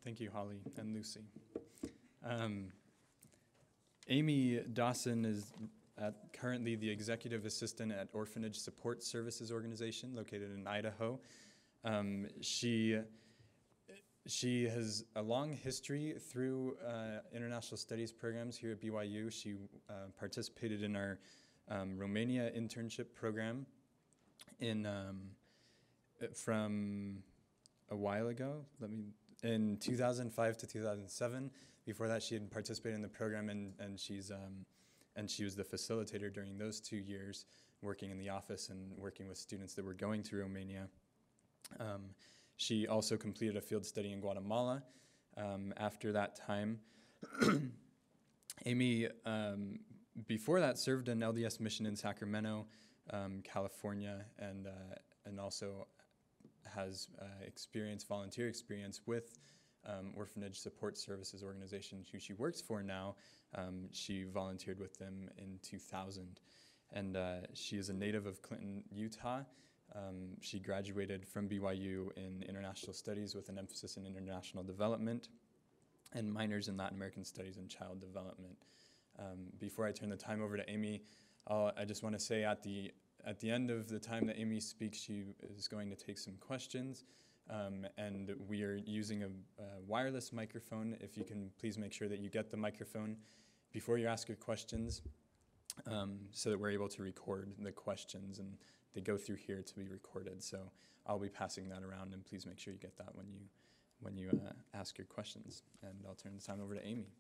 Thank you, Holly and Lucy. Amy Dawson is currently the Executive Assistant at Orphanage Support Services Organization located in Idaho. She has a long history through international studies programs here at BYU. She participated in our Romania internship program from a while ago. In 2005 to 2007. Before that, she had participated in the program, and she was the facilitator during those 2 years, working in the office and working with students that were going through Romania. She also completed a field study in Guatemala. After that time, Amy, before that, served an LDS mission in Sacramento, California, and also has volunteer experience with Orphanage Support Services Organization, who she works for now. She volunteered with them in 2000. And she is a native of Clinton, Utah. She graduated from BYU in International Studies with an emphasis in International Development and minors in Latin American Studies and Child Development. Before I turn the time over to Amy, I just want to say at the end of the time that Amy speaks, she is going to take some questions, and we are using a wireless microphone. If you can please make sure that you get the microphone before you ask your questions, so that we're able to record the questions, and they go through here to be recorded. So I'll be passing that around, and please make sure you get that when you ask your questions. And I'll turn the time over to Amy.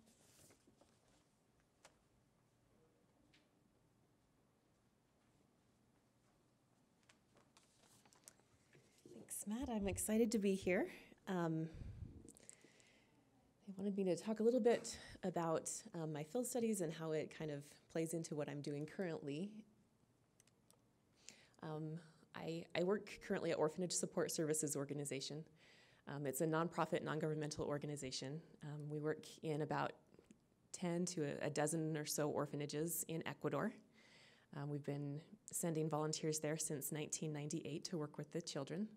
Matt, I'm excited to be here. They wanted me to talk a little bit about my field studies and how it kind of plays into what I'm doing currently. I work currently at Orphanage Support Services Organization. It's a nonprofit, non-governmental organization. We work in about 10 to a dozen or so orphanages in Ecuador. We've been sending volunteers there since 1998 to work with the children.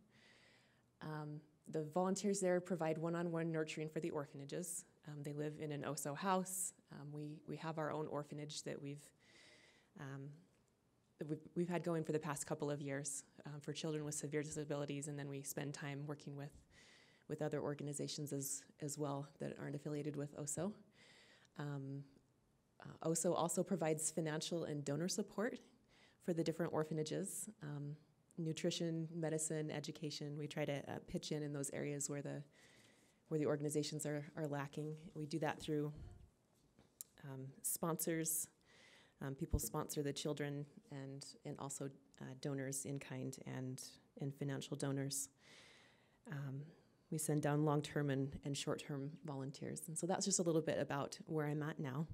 The volunteers there provide one-on-one nurturing for the orphanages. They live in an OSO house. We have our own orphanage that we've had going for the past couple of years for children with severe disabilities, and then we spend time working with other organizations as well that aren't affiliated with OSO. OSO also provides financial and donor support for the different orphanages. Nutrition, medicine, education. We try to pitch in those areas where the organizations are lacking. We do that through sponsors. People sponsor the children, and also donors in kind and financial donors. We send down long-term and short-term volunteers. And so that's just a little bit about where I'm at now.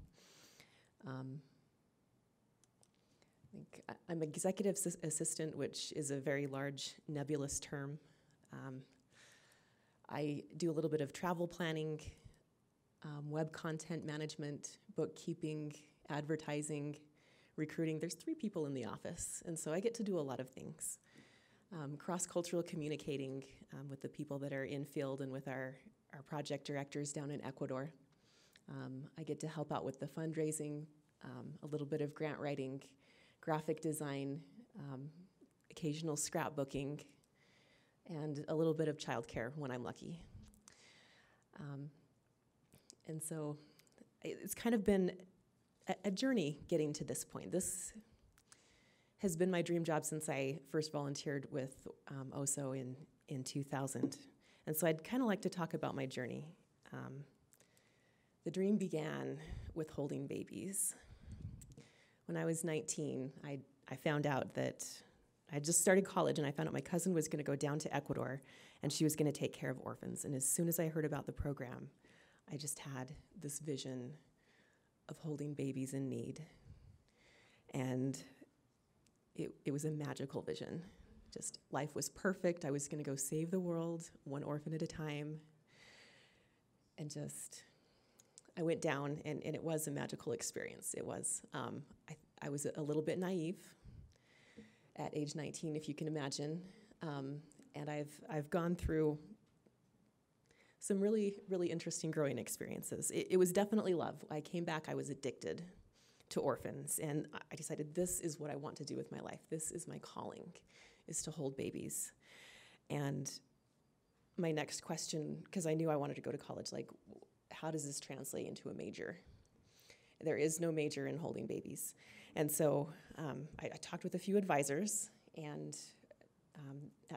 I'm executive assistant, which is a very large, nebulous term. I do a little bit of travel planning, web content management, bookkeeping, advertising, recruiting. There's 3 people in the office, and so I get to do a lot of things. Cross-cultural communicating with the people that are in field and with our project directors down in Ecuador. I get to help out with the fundraising, a little bit of grant writing, graphic design, occasional scrapbooking, and a little bit of childcare when I'm lucky. And so it's kind of been a journey getting to this point. This has been my dream job since I first volunteered with OSO in 2000. And so I'd kind of like to talk about my journey. The dream began with holding babies. When I was 19, I found out that I just started college, and I found out my cousin was going to go down to Ecuador, and she was going to take care of orphans. And as soon as I heard about the program, I just had this vision of holding babies in need. And it was a magical vision. Just life was perfect. I was going to go save the world, one orphan at a time. And I went down, and it was a magical experience. It was. I was a little bit naive at age 19, if you can imagine. And I've gone through some really, really interesting growing experiences. It was definitely love. I came back, I was addicted to orphans, and I decided this is what I want to do with my life. This is my calling, is to hold babies. And my next question, because I knew I wanted to go to college, like, how does this translate into a major? There is no major in holding babies. And so I talked with a few advisors, and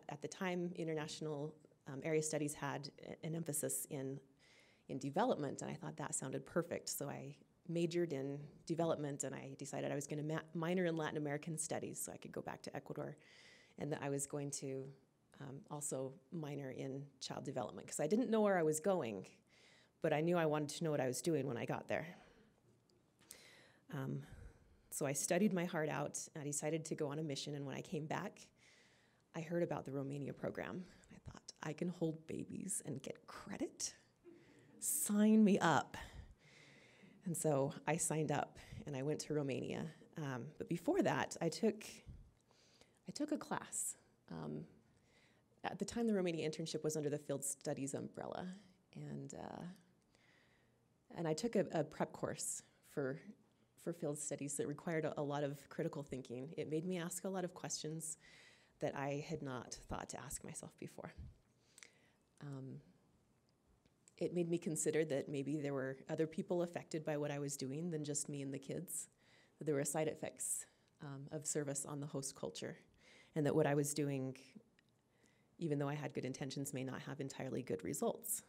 at the time, international area studies had an emphasis in development, and I thought that sounded perfect. So I majored in development, and I decided I was going to minor in Latin American studies so I could go back to Ecuador, and that I was going to also minor in child development, because I didn't know where I was going, but I knew I wanted to know what I was doing when I got there. So I studied my heart out. I decided to go on a mission, and when I came back, I heard about the Romania program. I thought, I can hold babies and get credit? Sign me up. And so I signed up, and I went to Romania. But before that, I took a class. At the time, the Romania internship was under the field studies umbrella, and I took a prep course for field studies that required a lot of critical thinking. It made me ask a lot of questions that I had not thought to ask myself before. It made me consider that maybe there were other people affected by what I was doing than just me and the kids, that there were side effects of service on the host culture, and that what I was doing, even though I had good intentions, may not have entirely good results.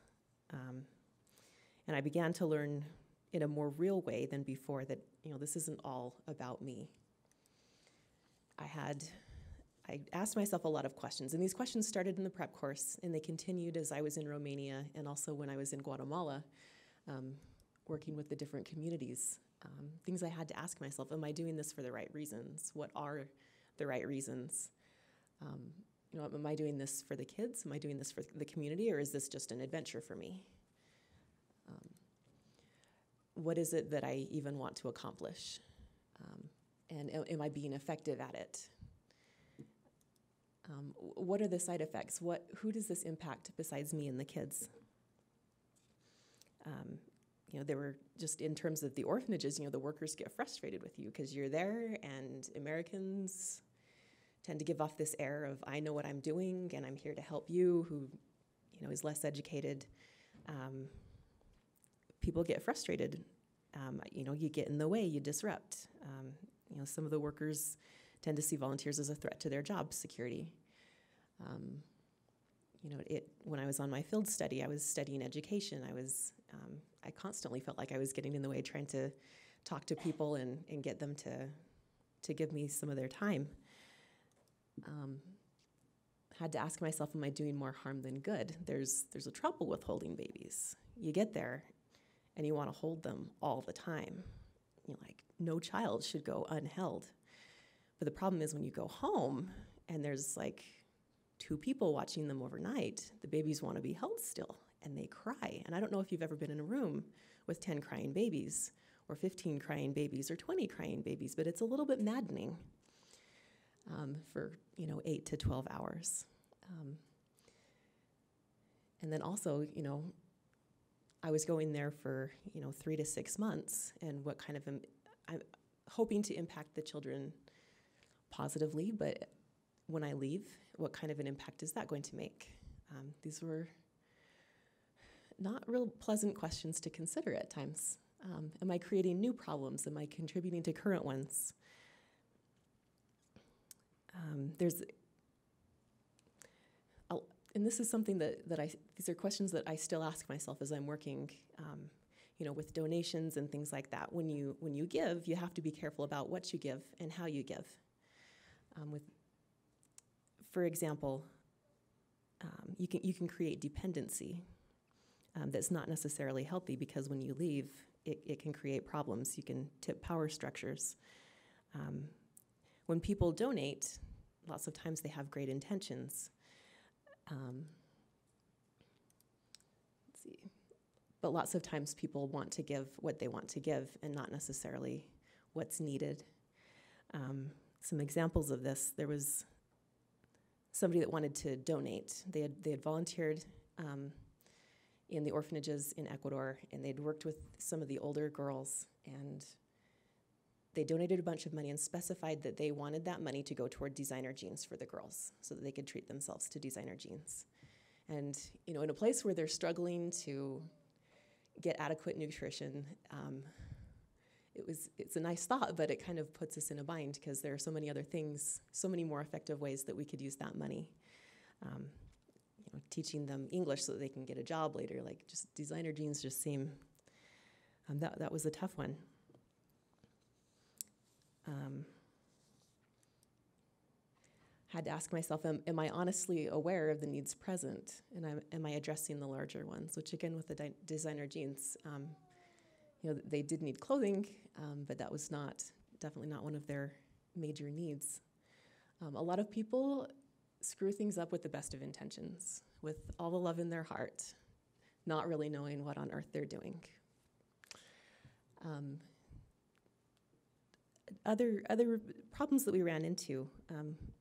And I began to learn in a more real way than before that, this isn't all about me. I asked myself a lot of questions, and these questions started in the prep course, and they continued as I was in Romania and also when I was in Guatemala, working with the different communities. Things I had to ask myself, am I doing this for the right reasons? What are the right reasons? Am I doing this for the kids? Am I doing this for the community, or is this just an adventure for me? What is it that I even want to accomplish? And am I being effective at it? What are the side effects? Who does this impact besides me and the kids? There were just in terms of the orphanages, the workers get frustrated with you because you're there, and Americans tend to give off this air of, I know what I'm doing and I'm here to help you, who, is less educated. People get frustrated. You get in the way, you disrupt. Some of the workers tend to see volunteers as a threat to their job security. When I was on my field study, I was studying education. I constantly felt like I was getting in the way, trying to talk to people and get them to give me some of their time. Had to ask myself, am I doing more harm than good? There's a trouble with holding babies. You get there, and you want to hold them all the time. No child should go unheld. But the problem is when you go home, and there's 2 people watching them overnight, the babies want to be held still, and they cry. And I don't know if you've ever been in a room with 10 crying babies, or 15 crying babies, or 20 crying babies, but it's a little bit maddening for 8 to 12 hours. And then also, I was going there for 3 to 6 months, and what kind of I'm hoping to impact the children positively, but when I leave, what kind of an impact is that going to make? These were not real pleasant questions to consider at times. Am I creating new problems? Am I contributing to current ones? And this is something these are questions that I still ask myself as I'm working, with donations and things like that. When you give, you have to be careful about what you give and how you give. For example, you can create dependency that's not necessarily healthy, because when you leave, it can create problems. You can tip power structures. When people donate, lots of times they have great intentions. But lots of times people want to give what they want to give and not necessarily what's needed. Some examples of this, there was somebody that wanted to donate. They had volunteered in the orphanages in Ecuador, and they'd worked with some of the older girls, and they donated a bunch of money and specified that they wanted that money to go toward designer jeans for the girls so that they could treat themselves to designer jeans. And in a place where they're struggling to get adequate nutrition, it's a nice thought, but it kind of puts us in a bind because there are so many other things, so many more effective ways that we could use that money. Teaching them English so that they can get a job later, like just designer jeans just seem, that was a tough one. Had to ask myself, am I honestly aware of the needs present, and am I addressing the larger ones? Which again, with the designer jeans, they did need clothing, but that was definitely not one of their major needs. A lot of people screw things up with the best of intentions, with all the love in their heart, not really knowing what on earth they're doing. Other problems that we ran into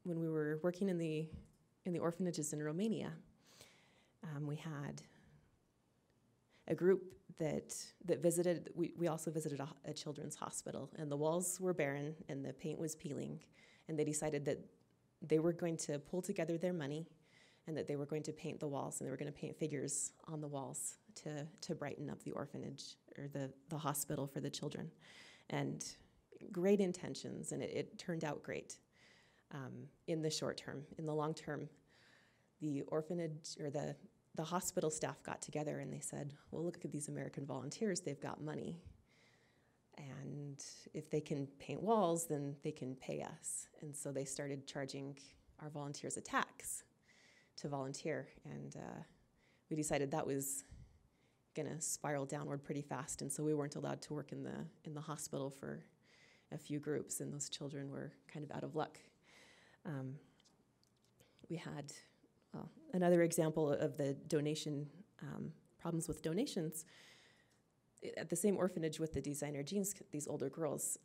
when we were working in the orphanages in Romania, we had a group that visited. We also visited a children's hospital, and the walls were barren and the paint was peeling, and they decided that they were going to pull together their money and that they were going to paint the walls, and they were going to paint figures on the walls to brighten up the orphanage or the hospital for the children. And great intentions, and it turned out great in the short term. In the long term, the orphanage or the hospital staff got together and they said, well, look at these American volunteers, they've got money. And if they can paint walls, then they can pay us. And so they started charging our volunteers a tax to volunteer. And we decided that was going to spiral downward pretty fast. And so we weren't allowed to work in the hospital for a few groups, and those children were kind of out of luck. We had another example of the donation problems with donations. At the same orphanage with the designer jeans, these older girls,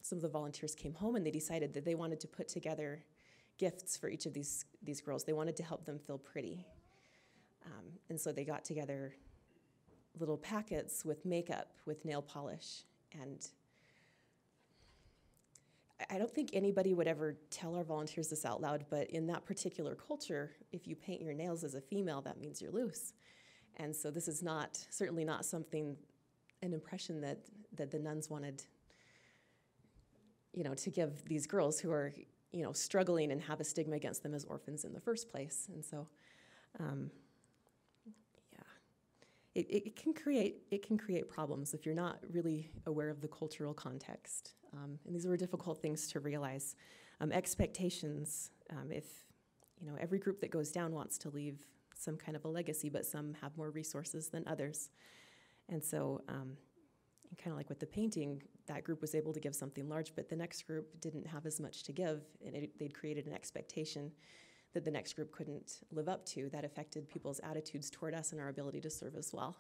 some of the volunteers came home and they decided that they wanted to put together gifts for each of these girls. They wanted to help them feel pretty. And so they got together little packets with makeup, with nail polish. And I don't think anybody would ever tell our volunteers this out loud, but in that particular culture, if you paint your nails as a female, that means you're loose. And so this is certainly not an impression that the nuns wanted, to give these girls who are, struggling and have a stigma against them as orphans in the first place. And so, it can create problems if you're not really aware of the cultural context. And these were difficult things to realize. Expectations, if, every group that goes down wants to leave some kind of a legacy, but some have more resources than others. And so, kind of like with the painting, that group was able to give something large, but the next group didn't have as much to give, and they'd created an expectation that the next group couldn't live up to. That affected people's attitudes toward us and our ability to serve as well.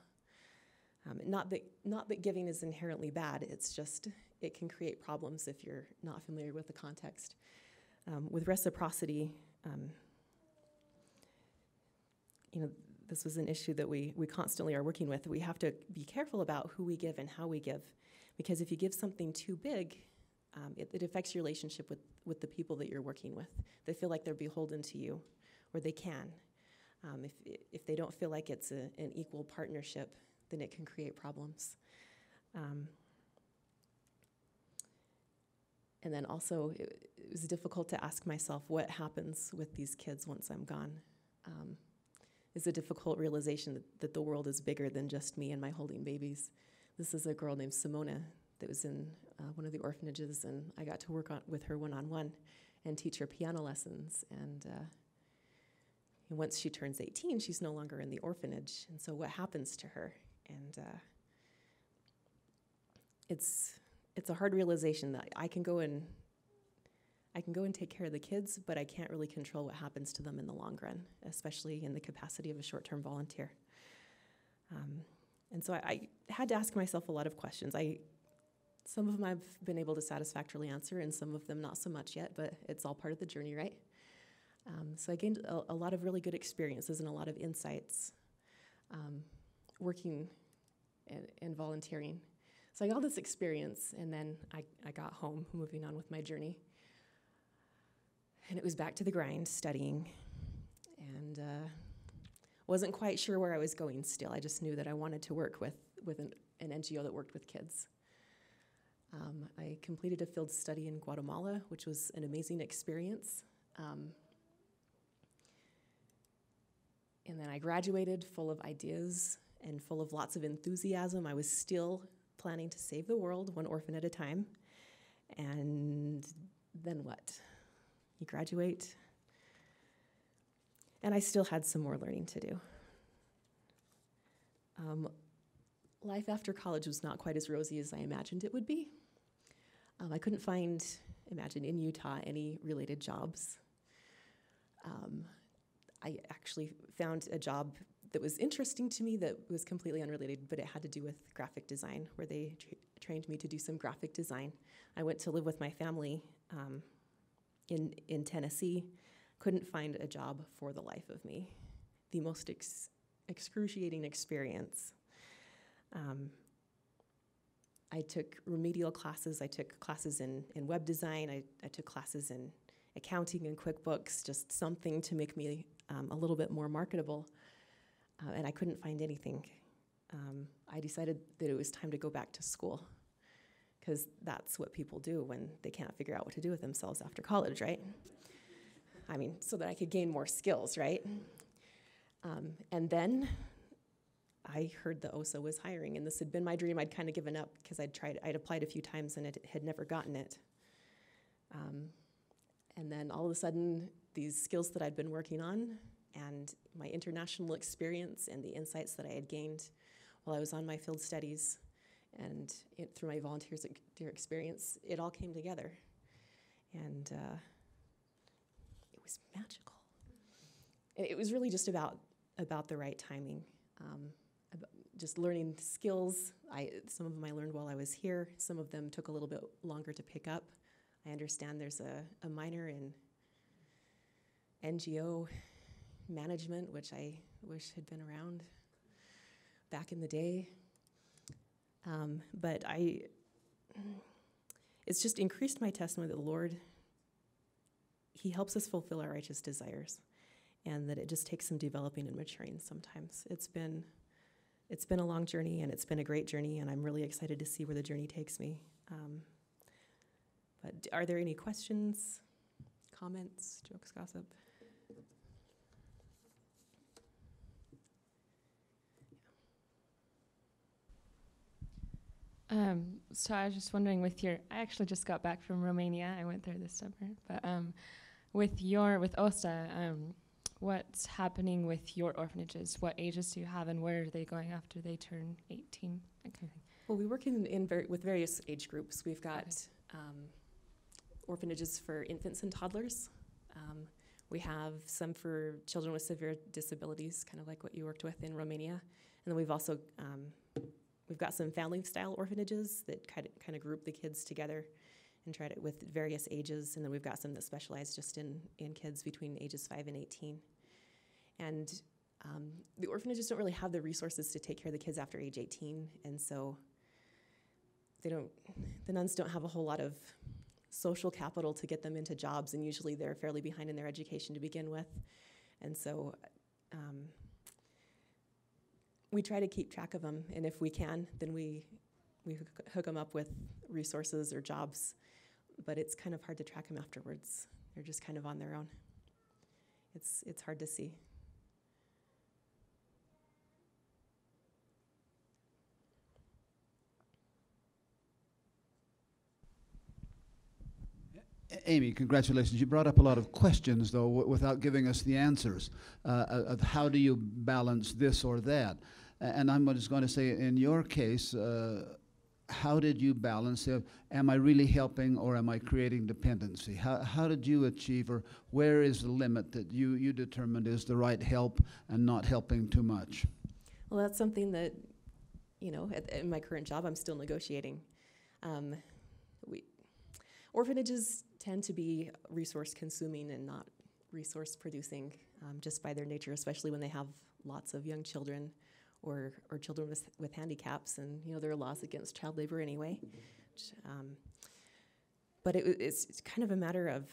Not that giving is inherently bad, it's just it can create problems if you're not familiar with the context. With reciprocity, this was an issue that we constantly are working with. We have to be careful about who we give and how we give, because if you give something too big, it affects your relationship with the people that you're working with. They feel like they're beholden to you, or they can. If they don't feel like it's an equal partnership, then it can create problems. And then also, it was difficult to ask myself what happens with these kids once I'm gone. It's a difficult realization that the world is bigger than just me and my holding babies. This is a girl named Simona that was in one of the orphanages, and I got to work with her one-on-one and teach her piano lessons. And once she turns 18, she's no longer in the orphanage. And so what happens to her? And it's a hard realization that I can go and take care of the kids, but I can't really control what happens to them in the long run, especially in the capacity of a short-term volunteer. And so I had to ask myself a lot of questions. Some of them I've been able to satisfactorily answer, and some of them not so much yet, but it's all part of the journey, right? So I gained a lot of really good experiences and a lot of insights. working and volunteering. So I got all this experience, and then I got home, moving on with my journey. And it was back to the grind, studying, and wasn't quite sure where I was going still. I just knew that I wanted to work with an NGO that worked with kids. I completed a field study in Guatemala, which was an amazing experience. And then I graduated full of ideas and full of lots of enthusiasm. I was still planning to save the world, one orphan at a time. And then what? You graduate, and I still had some more learning to do. Life after college was not quite as rosy as I imagined it would be. I couldn't find, imagine, in Utah, any related jobs. I actually found a job that was interesting to me that was completely unrelated, but it had to do with graphic design, where they trained me to do some graphic design. I went to live with my family in Tennessee. Couldn't find a job for the life of me. The most excruciating experience. I took remedial classes. I took classes in web design. I took classes in accounting and QuickBooks, just something to make me a little bit more marketable. And I couldn't find anything. I decided that it was time to go back to school, because that's what people do when they can't figure out what to do with themselves after college, right? I mean, so that I could gain more skills, right? And then I heard the OSA was hiring, and this had been my dream. I'd kind of given up because I'd applied a few times and had never gotten it. And then all of a sudden, these skills that I'd been working on and my international experience and the insights that I had gained while I was on my field studies and through my volunteer experience, it all came together. And it was magical. It was really just about the right timing. Just learning skills. Some of them I learned while I was here. Some of them took a little bit longer to pick up. I understand there's a minor in NGO management, which I wish had been around back in the day. But it's just increased my testimony that the Lord, He helps us fulfill our righteous desires, and that it just takes some developing and maturing sometimes. It's been a long journey, and it's been a great journey, and I'm really excited to see where the journey takes me. But are there any questions, comments, jokes, gossip? So I was just wondering, I actually just got back from Romania. I went there this summer. But with OSA, what's happening with your orphanages? What ages do you have, and where are they going after they turn 18? That kind of thing. Well, we work with various age groups. We've got orphanages for infants and toddlers. We have some for children with severe disabilities, kind of like what you worked with in Romania. And then we've also we've got some family-style orphanages that kind of group the kids together and try to, with various ages. And then we've got some that specialize just in kids between ages 5 and 18. And the orphanages don't really have the resources to take care of the kids after age 18, and so the nuns don't have a whole lot of social capital to get them into jobs, and usually they're fairly behind in their education to begin with. And so we try to keep track of them, and if we can, then we hook them up with resources or jobs, but it's kind of hard to track them afterwards. They're just kind of on their own. It's hard to see. Amy, congratulations. You brought up a lot of questions, though, without giving us the answers of how do you balance this or that. And I'm just going to say, in your case, how did you balance it? Am I really helping, or am I creating dependency? How did you achieve, or where is the limit that you determined is the right help and not helping too much? Well, that's something that, in my current job, I'm still negotiating. Orphanages tend to be resource consuming and not resource producing, just by their nature, especially when they have lots of young children or children with handicaps, and there are laws against child labor anyway. But it's kind of a matter of,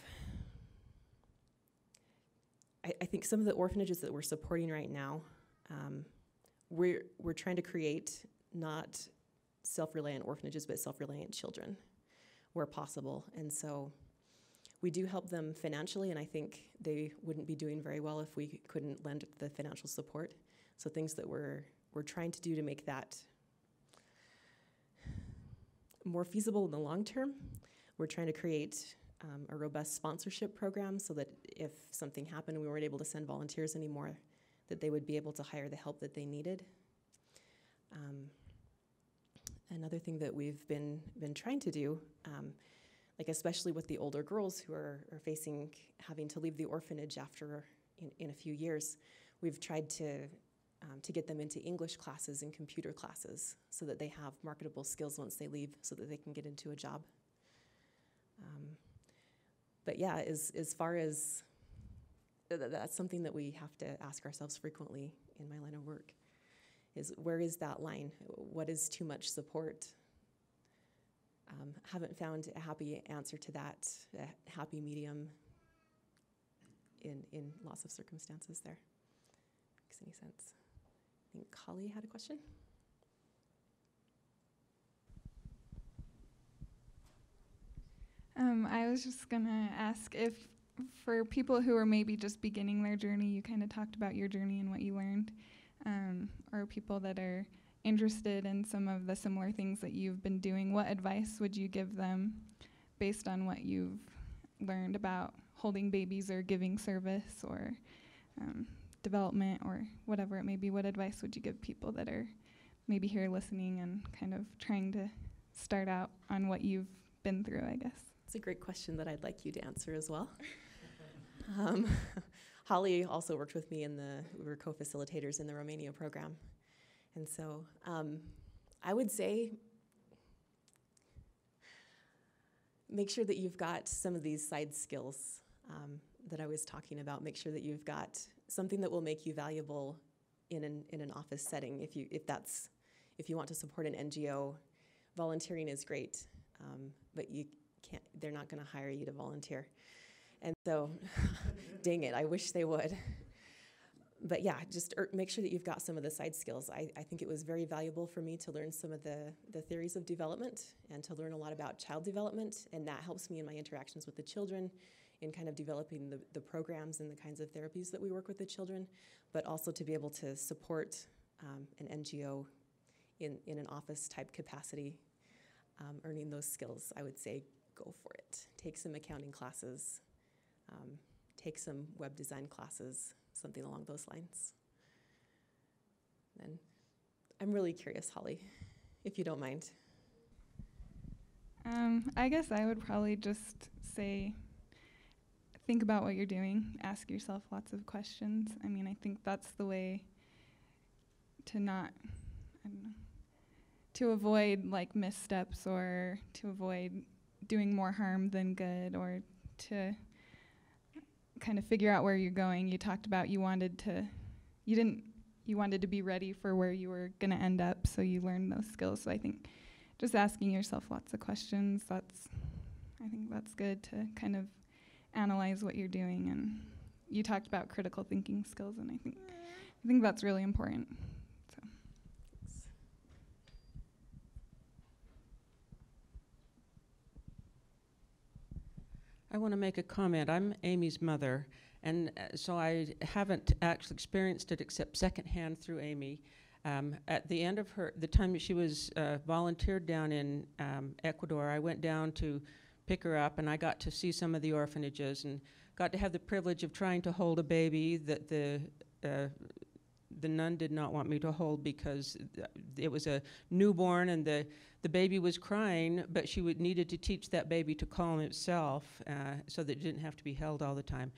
I think some of the orphanages that we're supporting right now, we're trying to create not self-reliant orphanages, but self-reliant children where possible. And so we do help them financially, and I think they wouldn't be doing very well if we couldn't lend the financial support. So things that we're trying to do to make that more feasible in the long term, we're trying to create a robust sponsorship program so that if something happened and we weren't able to send volunteers anymore, that they would be able to hire the help that they needed. Another thing that we've been trying to do, like especially with the older girls who are facing having to leave the orphanage after in a few years, we've tried to get them into English classes and computer classes so that they have marketable skills once they leave so that they can get into a job. But yeah, as far as, that's something that we have to ask ourselves frequently in my line of work, is where is that line? What is too much support? Haven't found a happy answer to that, a happy medium in lots of circumstances there. Makes any sense? I think Holly had a question. I was just gonna ask if for people who are maybe just beginning their journey, you kind of talked about your journey and what you learned, or people that are interested in some of the similar things that you've been doing, what advice would you give them based on what you've learned about holding babies or giving service or development or whatever it may be? What advice would you give people that are maybe here listening and kind of trying to start out on what you've been through, I guess? It's a great question that I'd like you to answer as well. Holly also worked with me we were co-facilitators in the Romania program. And so I would say make sure that you've got some of these side skills that I was talking about. Make sure that you've got something that will make you valuable in an office setting. If you want to support an NGO, volunteering is great, but they're not going to hire you to volunteer. And so, dang it, I wish they would. But yeah, just make sure that you've got some of the side skills. I think it was very valuable for me to learn some of the theories of development and to learn a lot about child development, and that helps me in my interactions with the children in kind of developing the programs and the kinds of therapies that we work with the children, but also to be able to support an NGO in an office type capacity, earning those skills. I would say go for it. Take some accounting classes, take some web design classes, something along those lines. And I'm really curious, Holly, if you don't mind. I guess I would probably just say, think about what you're doing, ask yourself lots of questions. I mean, I think that's the way to not, to avoid like missteps or to avoid doing more harm than good, or to kind of figure out where you're going. You talked about you wanted to be ready for where you were going to end up, so you learned those skills. So I think just asking yourself lots of questions, I think that's good to kind of analyze what you're doing. And you talked about critical thinking skills, and I think that's really important. So. I want to make a comment. I'm Amy's mother, and so I haven't actually experienced it except secondhand through Amy. At the end of the time that she was volunteered down in Ecuador, I went down to pick her up, and I got to see some of the orphanages and got to have the privilege of trying to hold a baby that the nun did not want me to hold because it was a newborn and the baby was crying, but she needed to teach that baby to calm itself so that it didn't have to be held all the time.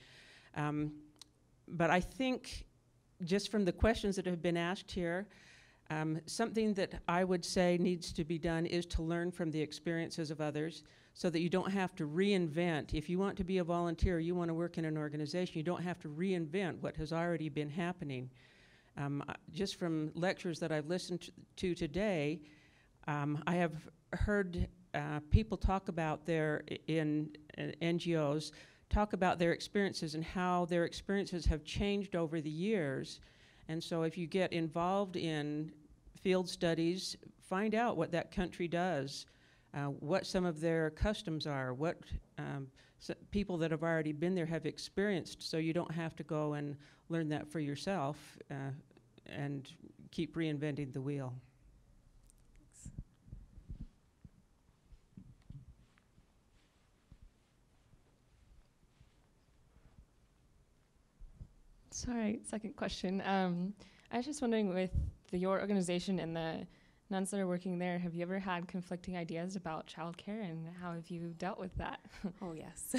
But I think just from the questions that have been asked here, something that I would say needs to be done is to learn from the experiences of others so that you don't have to reinvent. If you want to be a volunteer, you want to work in an organization, you don't have to reinvent what has already been happening. Just from lectures that I've listened to today, I have heard people talk about in NGOs, talk about their experiences and how their experiences have changed over the years. And so if you get involved in field studies, find out what that country does, what some of their customs are, what people that have already been there have experienced, so you don't have to go and learn that for yourself and keep reinventing the wheel. Sorry, second question. I was just wondering, with your organization and the nuns that are working there, have you ever had conflicting ideas about childcare, and how have you dealt with that? Oh, yes.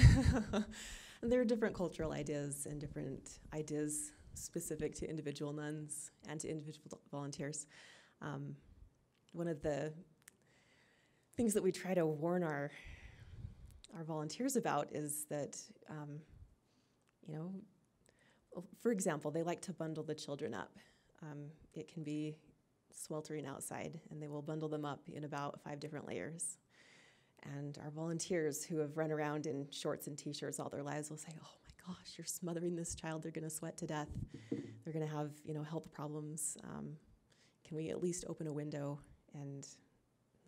There are different cultural ideas and different ideas specific to individual nuns and to individual volunteers. One of the things that we try to warn our volunteers about is that, for example, they like to bundle the children up. It can be sweltering outside, and they will bundle them up in about 5 different layers. And our volunteers who have run around in shorts and t-shirts all their lives will say, "Oh my gosh, you're smothering this child. They're going to sweat to death. They're going to have, health problems. Can we at least open a window?" And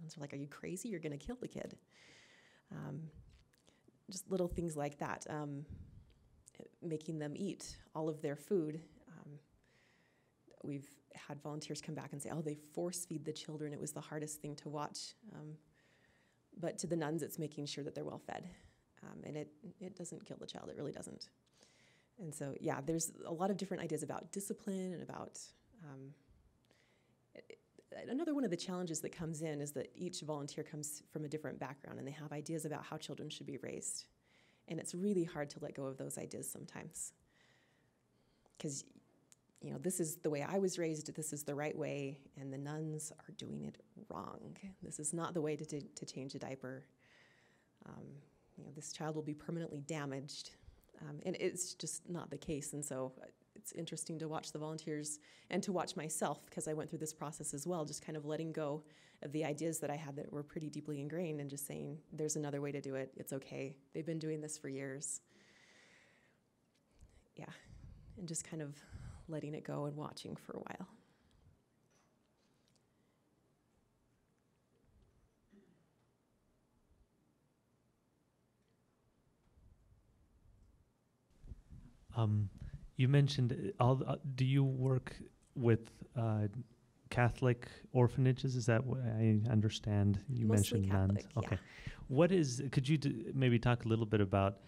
nuns are like, "Are you crazy? You're going to kill the kid." Just little things like that. Making them eat all of their food. We've had volunteers come back and say, "Oh, they force feed the children. It was the hardest thing to watch." But to the nuns, it's making sure that they're well fed. And it doesn't kill the child. It really doesn't. And so, yeah, there's a lot of different ideas about discipline and about... Another one of the challenges that comes in is that each volunteer comes from a different background, and they have ideas about how children should be raised. And it's really hard to let go of those ideas sometimes. Because, this is the way I was raised, this is the right way, and the nuns are doing it wrong. This is not the way to change a diaper. This child will be permanently damaged. And it's just not the case. And so it's interesting to watch the volunteers and to watch myself, because I went through this process as well, just kind of letting go of the ideas that I had that were pretty deeply ingrained and just saying, there's another way to do it. It's okay. They've been doing this for years. Yeah. And just kind of letting it go and watching for a while. You mentioned do you work with Catholic orphanages? Is that what I understand? You Mostly mentioned Catholic, nuns. Okay. Could you maybe talk a little bit about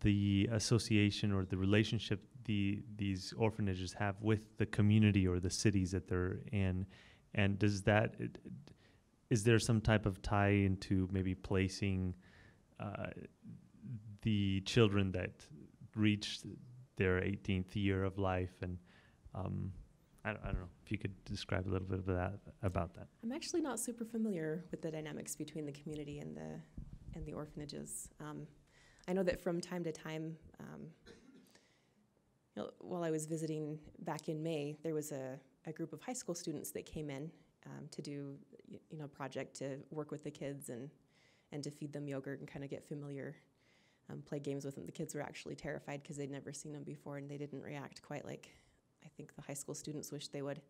the association or the relationship these orphanages have with the community or the cities that they're in? And is there some type of tie into maybe placing the children that reach their 18th year of life? And I don't know if you could describe a little bit of about that. I'm actually not super familiar with the dynamics between the community and the orphanages. I know that from time to time, while I was visiting back in May, there was a group of high school students that came in to do a project to work with the kids and to feed them yogurt and kind of get familiar, play games with them. The kids were actually terrified because they'd never seen them before, and they didn't react quite like I think the high school students wished they would.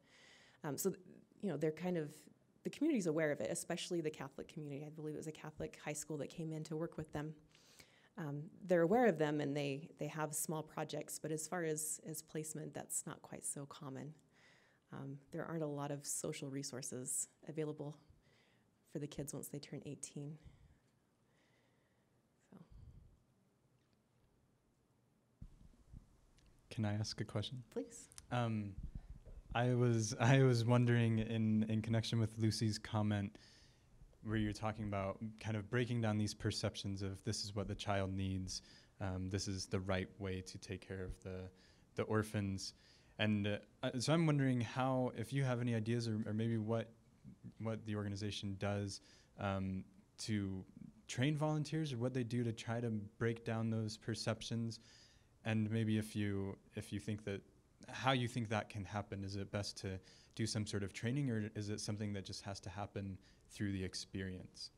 They're kind of, the community's aware of it, especially the Catholic community. I believe it was a Catholic high school that came in to work with them. They're aware of them, and they have small projects, but as far as placement, that's not quite so common. There aren't a lot of social resources available for the kids once they turn 18. So. Can I ask a question? Please. I was wondering in connection with Lucy's comment, where you're talking about kind of breaking down these perceptions of this is what the child needs, this is the right way to take care of the orphans, and so I'm wondering how, if you have any ideas or maybe what the organization does to train volunteers, or what they do to try to break down those perceptions, and maybe if you think that how you think that can happen. Is it best to do some sort of training, or is it something that just has to happen through the experience?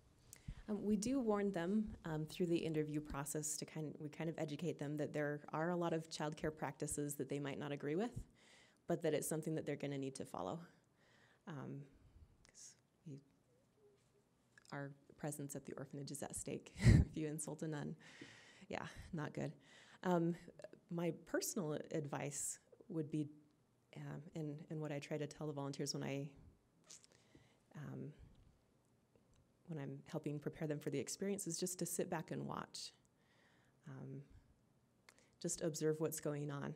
We do warn them through the interview process we kind of educate them that there are a lot of childcare practices that they might not agree with, but that it's something that they're going to need to follow. 'Cause our presence at the orphanage is at stake. If you insult a nun, yeah, not good. My personal advice would be, and what I try to tell the volunteers when I'm helping prepare them for the experience, is just to sit back and watch. Just observe what's going on,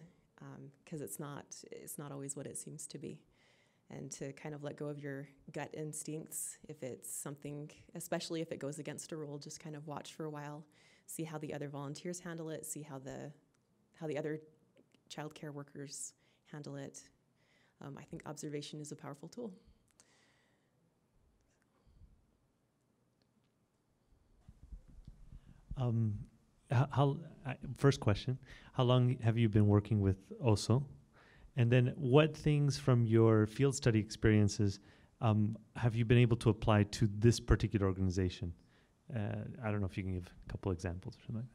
because it's not always what it seems to be. And to kind of let go of your gut instincts if it's something, especially if it goes against a rule, just kind of watch for a while, see how the other volunteers handle it, see how the other child care workers handle it. I think observation is a powerful tool. First question, how long have you been working with OSO? And then what things from your field study experiences have you been able to apply to this particular organization? I don't know if you can give a couple examples or something like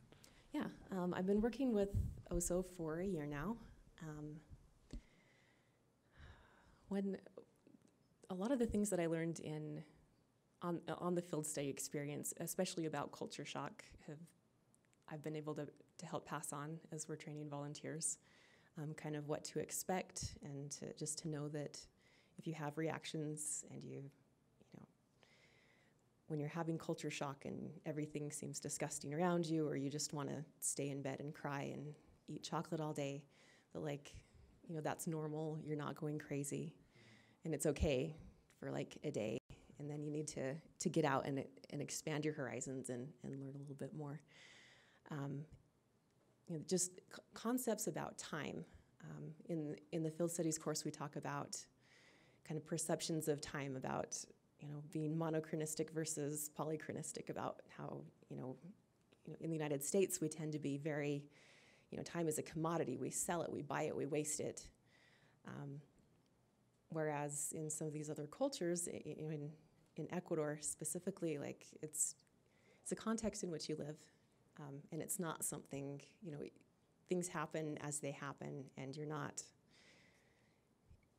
that. Yeah, I've been working with OSO for a year now. When a lot of the things that I learned on the field study experience, especially about culture shock, I've been able to help pass on as we're training volunteers, kind of what to expect, and just to know that if you have reactions and you know, when you're having culture shock and everything seems disgusting around you, or you just want to stay in bed and cry and eat chocolate all day, that that's normal. You're not going crazy, and it's okay for like a day, and then you need to get out and expand your horizons and learn a little bit more. Just concepts about time. In the field studies course, we talk about kind of perceptions of time, about being monochronistic versus polychronistic, about how in the United States we tend to be very, time is a commodity. We sell it, we buy it, we waste it. Whereas in some of these other cultures, in Ecuador specifically, like it's a context in which you live. And it's not something, things happen as they happen, and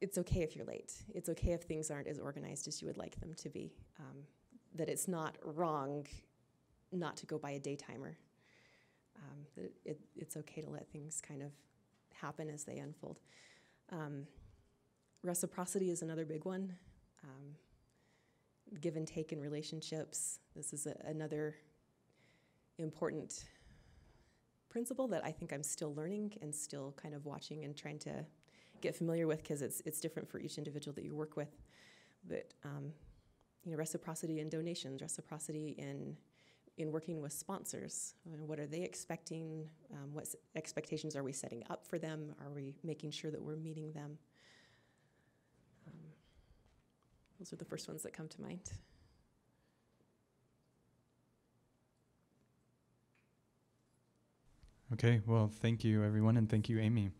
it's okay if you're late. It's okay if things aren't as organized as you would like them to be. That it's not wrong not to go by a day timer. That it's okay to let things kind of happen as they unfold. Reciprocity is another big one. Give and take in relationships. This is another important principle that I think I'm still learning and still kind of watching and trying to get familiar with, because it's different for each individual that you work with. But reciprocity in donations, reciprocity in working with sponsors. What are they expecting? What expectations are we setting up for them? Are we making sure that we're meeting them? Those are the first ones that come to mind. Okay, well, thank you, everyone, and thank you, Amy.